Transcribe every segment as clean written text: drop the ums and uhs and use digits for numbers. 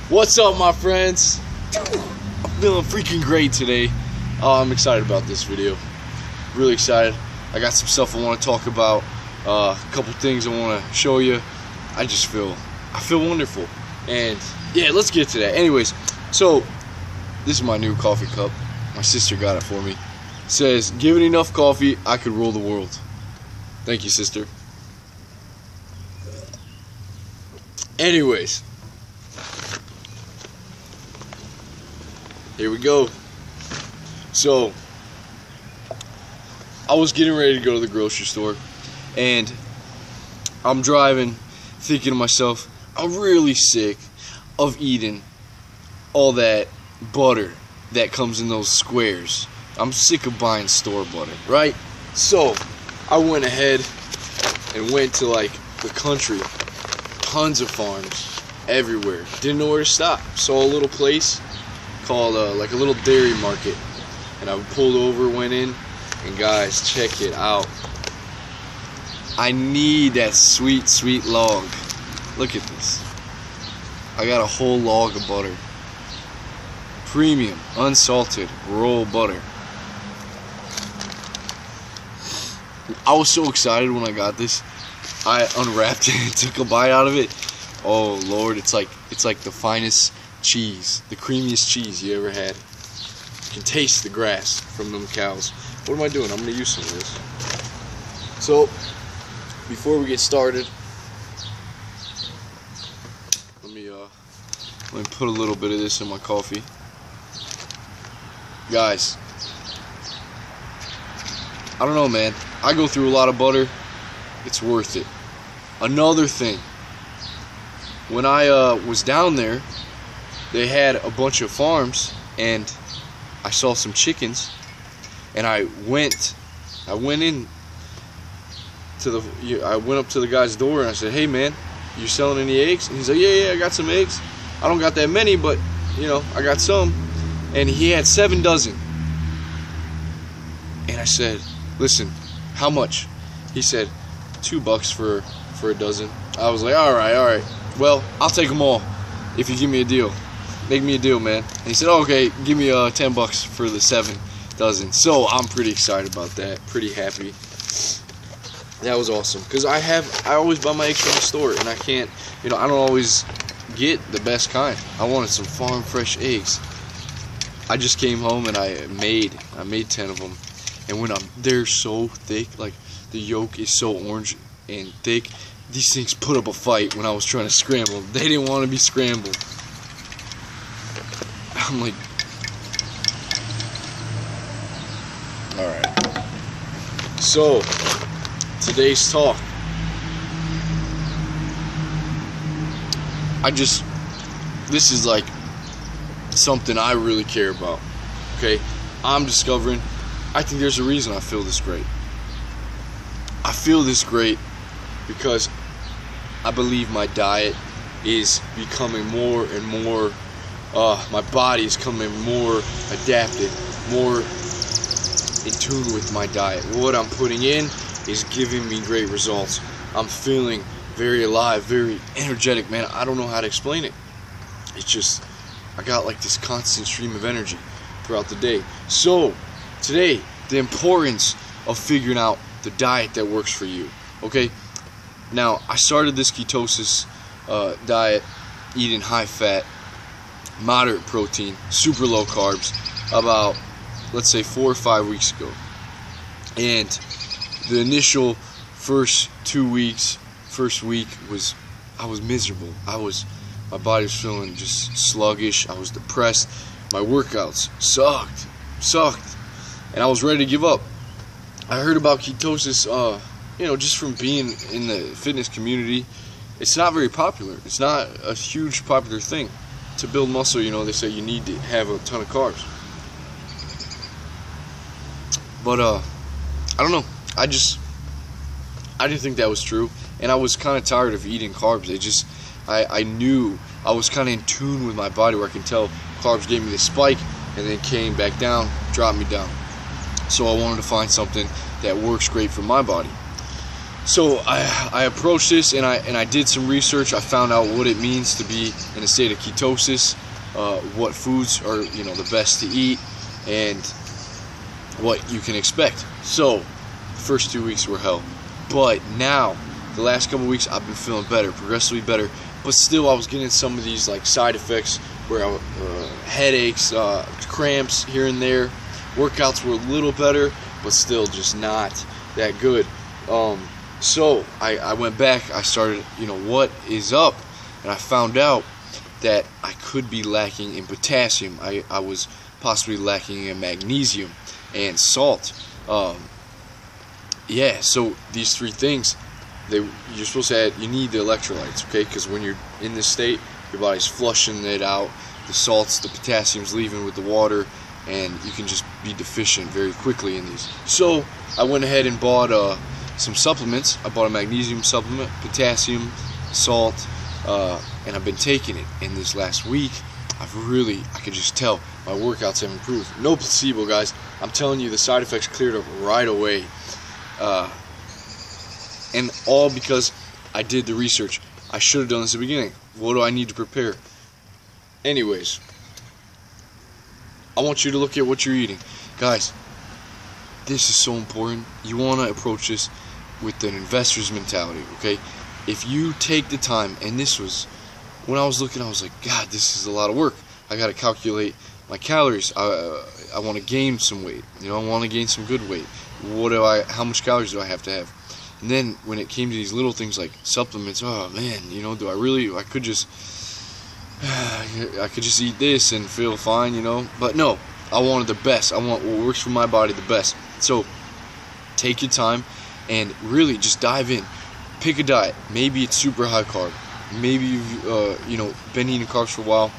What's up, my friends? I'm feeling freaking great today. I'm excited about this video. Really excited. I got some stuff I want to talk about. A couple things I want to show you. I feel wonderful. And yeah, let's get to that. Anyways, so this is my new coffee cup. My sister got it for me. It says, "Give it enough coffee, I could rule the world." Thank you, sister. Anyways, here we go. So, I was getting ready to go to the grocery store, and I'm driving, thinking to myself, I'm really sick of eating all that butter that comes in those squares. I'm sick of buying store butter, right? So, I went ahead and went to like the country. Tons of farms everywhere. Didn't know where to stop. Saw a little place called like a little dairy market, and I pulled over, went in, and guys, check it out. I need that sweet, sweet log. Look at this. I got a whole log of butter. Premium, unsalted, roll butter. I was so excited when I got this. I unwrapped it and took a bite out of it. Oh Lord, it's like the finest cheese, the creamiest cheese you ever had. You can taste the grass from them cows. What am I doing? I'm gonna use some of this. So, before we get started, let me put a little bit of this in my coffee. Guys, I don't know, man. I go through a lot of butter. It's worth it. Another thing, when I was down there, they had a bunch of farms, and I saw some chickens, and I went in to I went up to the guy's door and I said, "Hey man, you selling any eggs?" And he's like, "Yeah, I got some eggs. I don't got that many, but you know, I got some." And he had 7 dozen. And I said, "Listen, how much?" He said, $2 for a dozen. I was like, all right. Well, I'll take them all if you give me a deal. Make me a deal, man. And he said, oh, okay, give me $10 for the 7 dozen. So I'm pretty excited about that. Pretty happy. That was awesome. Because I always buy my eggs from the store, and I can't, I don't always get the best kind. I wanted some farm fresh eggs. I just came home and I made 10 of them. And when they're so thick, like the yolk is so orange and thick, these things put up a fight when I was trying to scramble. They didn't want to be scrambled. I'm like, alright. So, today's talk. This is like something I really care about. Okay? I'm discovering, I think there's a reason I feel this great. I feel this great because I believe my diet is becoming more and more, my body is becoming more adapted, more in tune with my diet. What I'm putting in is giving me great results. I'm feeling very alive, very energetic, man. I don't know how to explain it. It's just, I got like this constant stream of energy throughout the day. So, today, the importance of figuring out the diet that works for you. Okay, now I started this ketosis diet, eating high fat, moderate protein, super low carbs, about, let's say, 4 or 5 weeks ago. And the initial first week was, I was miserable. My body was feeling just sluggish. I was depressed. My workouts sucked, and I was ready to give up. I heard about ketosis, just from being in the fitness community. It's not very popular. It's not a huge popular thing. To build muscle, they say you need to have a ton of carbs. But, I don't know. I didn't think that was true. And I was kind of tired of eating carbs. I knew I was kind of in tune with my body where I can tell carbs gave me the spike and then came back down, dropped me down. So I wanted to find something that works great for my body. So I approached this, and I did some research. I found out what it means to be in a state of ketosis, what foods are the best to eat, and what you can expect. So the first 2 weeks were hell, but now the last couple weeks I've been feeling better, progressively better. But still, I was getting some of these like side effects where headaches, cramps here and there. Workouts were a little better, but still just not that good. So I went back. I started, what is up? And I found out that I could be lacking in potassium. I was possibly lacking in magnesium and salt. Yeah, so these three things, you're supposed to add, you need the electrolytes, okay? Because when you're in this state, your body's flushing it out. The salts, the potassium's leaving with the water, and you can just be deficient very quickly in these. So I went ahead and bought some supplements. I bought a magnesium supplement, potassium, salt, and I've been taking it. In this last week, I could just tell my workouts have improved. No placebo, guys. I'm telling you, the side effects cleared up right away. And all because I did the research. I should have done this at the beginning. What do I need to prepare? Anyways, I want you to look at what you're eating. Guys, this is so important. You want to approach this with an investor's mentality, okay? If you take the time, and this was, when I was looking, I was like, God, this is a lot of work. I got to calculate my calories. I want to gain some weight. I want to gain some good weight. How much calories do I have to have? And then when it came to these little things like supplements, oh man, do I could just eat this and feel fine, But no, I wanted the best. I want what works for my body the best. So take your time and really just dive in. Pick a diet. Maybe it's super high carb. Maybe you've been eating carbs for a while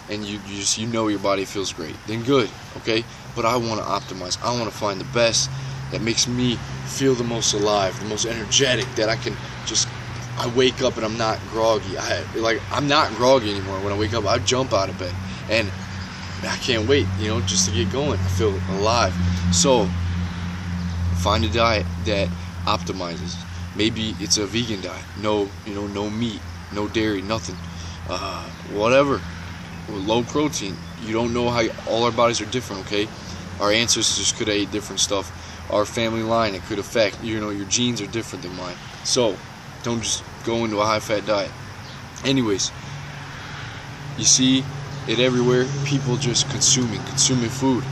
and you your body feels great. Then good, okay? But I want to optimize. I want to find the best that makes me feel the most alive, the most energetic, that I wake up and I'm not groggy. I'm not groggy anymore. When I wake up, I jump out of bed and I can't wait, just to get going. I feel alive. So find a diet that optimizes. Maybe it's a vegan diet. No meat, no dairy, nothing. Whatever. Low protein. You don't know how all our bodies are different, okay? Our ancestors could have ate different stuff. Our family line, it could affect, your genes are different than mine. So don't just go into a high-fat diet. Anyways, you see it everywhere. People just consuming food.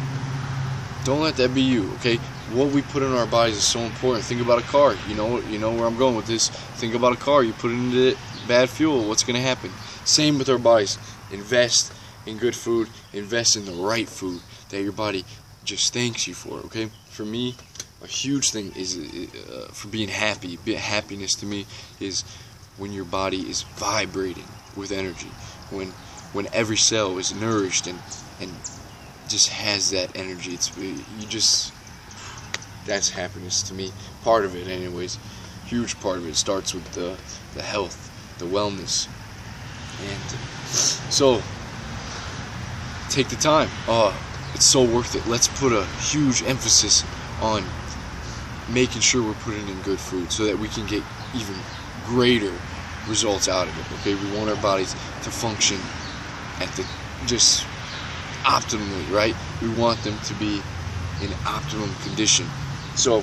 Don't let that be you, okay? What we put in our bodies is so important. Think about a car. You know where I'm going with this. Think about a car. You put it into bad fuel, what's going to happen? Same with our bodies. Invest in good food. Invest in the right food that your body just thanks you for, okay? For me, a huge thing is for being happy. Happiness to me is when your body is vibrating with energy, when every cell is nourished and just has that energy. That's happiness to me. Part of it, anyways. Huge part of it starts with the health, the wellness, and so take the time. It's so worth it. Let's put a huge emphasis on making sure we're putting in good food so that we can get even greater results out of it, okay? We want our bodies to function at just optimally, right? We want them to be in optimum condition. So,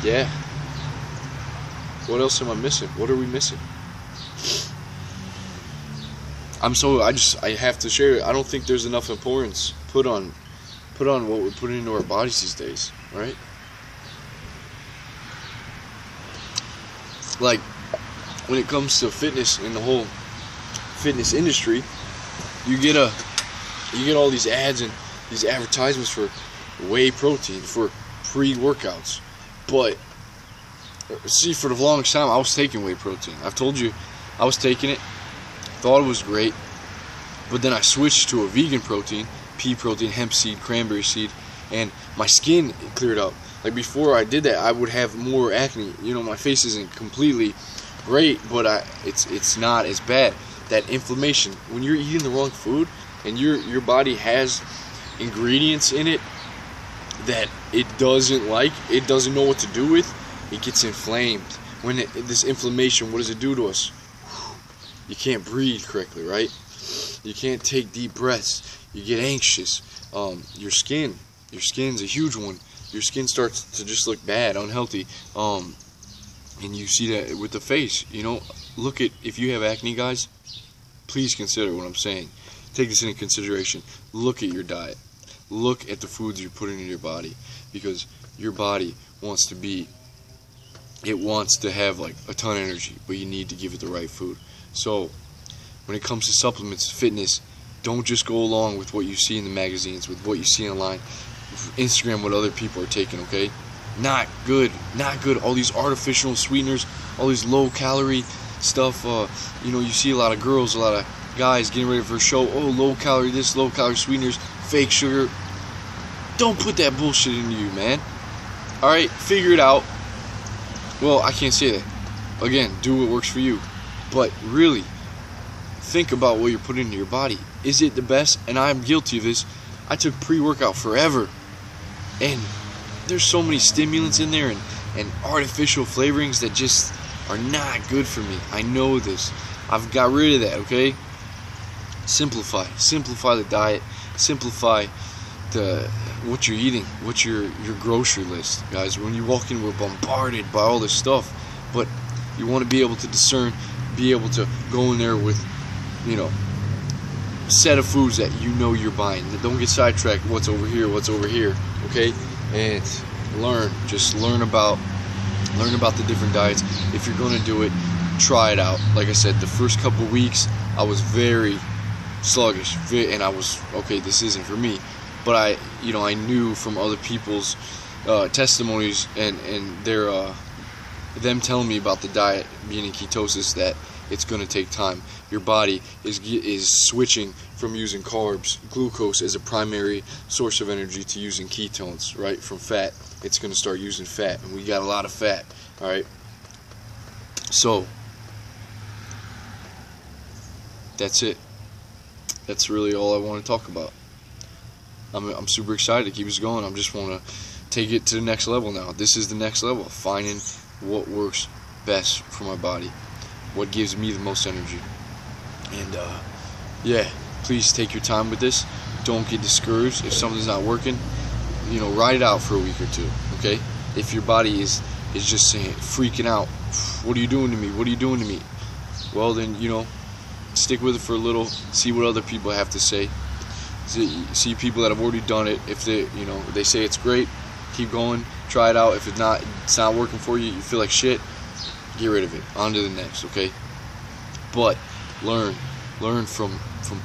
yeah. What else am I missing? What are we missing? I have to share it. I don't think there's enough importance put on what we're putting into our bodies these days, right? Like, when it comes to fitness and the whole fitness industry, you get all these ads and these advertisements for whey protein, for pre-workouts. But see, for the longest time I was taking whey protein. I've told you I was taking it, thought it was great, but then I switched to a vegan protein, pea protein, hemp seed, cranberry seed, and my skin cleared up. Like before I did that, I would have more acne. My face isn't completely great, but it's not as bad. That inflammation, when you're eating the wrong food and your body has ingredients in it that it doesn't like, it doesn't know what to do with, it gets inflamed. When this inflammation, what does it do to us? You can't breathe correctly, right? You can't take deep breaths. You get anxious. Your skin's a huge one. Your skin starts to just look bad, unhealthy. And you see that with the face. You know, look at, if you have acne, guys, please consider what I'm saying. Take this into consideration. Look at your diet. Look at the foods you're putting in your body, because your body wants to have like a ton of energy, but you need to give it the right food. So when it comes to supplements, fitness, don't just go along with what you see in the magazines, with what you see online, Instagram, what other people are taking, okay? Not good, not good. All these artificial sweeteners, all these low calorie stuff. You know, you see a lot of girls, a lot of guys getting ready for a show. Oh, low calorie this, low calorie sweeteners, fake sugar. Don't put that bullshit into you, man. Alright, figure it out. Well, I can't say that. Again, do what works for you. But really, think about what you're putting into your body. Is it the best? And I'm guilty of this. I took pre-workout forever. And there's so many stimulants in there and artificial flavorings that just are not good for me. I know this. I've got rid of that, okay? Simplify. Simplify the diet. Simplify what you're eating. What's your grocery list, guys? When you walk in, we're bombarded by all this stuff. But you want to be able to discern, be able to go in there with, you know, a set of foods that you know you're buying. Don't get sidetracked. What's over here, okay? And just learn about the different diets. If you're going to do it, try it out. Like I said, the first couple weeks I was very sluggish, and I was, okay, this isn't for me. But I knew from other people's testimonies and them telling me about the diet being in ketosis that it's going to take time. Your body is switching from using carbs, glucose as a primary source of energy, to using ketones, right, from fat. It's going to start using fat, and we got a lot of fat, all right? So that's it. That's really all I want to talk about. I'm super excited to keep this going. I just want to take it to the next level now. This is the next level, finding what works best for my body, what gives me the most energy. And yeah, please take your time with this. Don't get discouraged if something's not working. You know, ride it out for a week or two, okay? If your body is just saying, freaking out, what are you doing to me? What are you doing to me? Well, then, you know, stick with it for a little, see what other people have to say. See people that have already done it. If they say it's great, keep going, try it out. If it's not working for you, you feel like shit, get rid of it. On to the next, okay? But learn from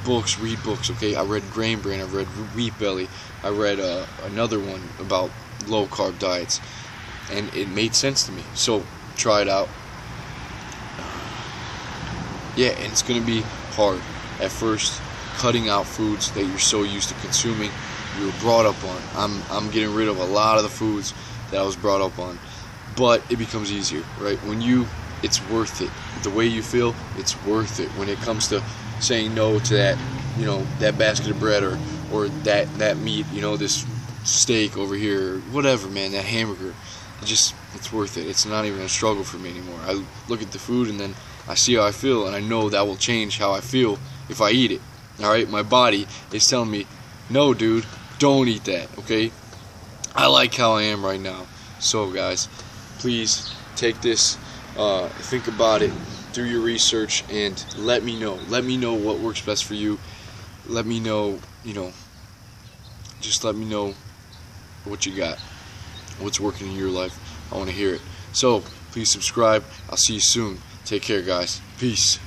books, read books, okay? I read Grain Brain, I read Wheat Belly, I read another one about low carb diets, and it made sense to me. So try it out. Yeah, and it's gonna be hard at first, cutting out foods that you're so used to consuming, you were brought up on. I'm getting rid of a lot of the foods that I was brought up on, but it becomes easier, right? It's worth it. The way you feel, it's worth it. When it comes to saying no to that, you know, that basket of bread or that meat, you know, this steak over here, whatever, man, that hamburger, it's worth it. It's not even a struggle for me anymore. I look at the food and then I see how I feel, and I know that will change how I feel if I eat it. Alright, my body is telling me, no, dude, don't eat that, okay? I like how I am right now. So, guys, please take this, think about it, do your research, and let me know. Let me know what works best for you. Let me know, just let me know what you got, what's working in your life. I want to hear it. So, please subscribe. I'll see you soon. Take care, guys. Peace.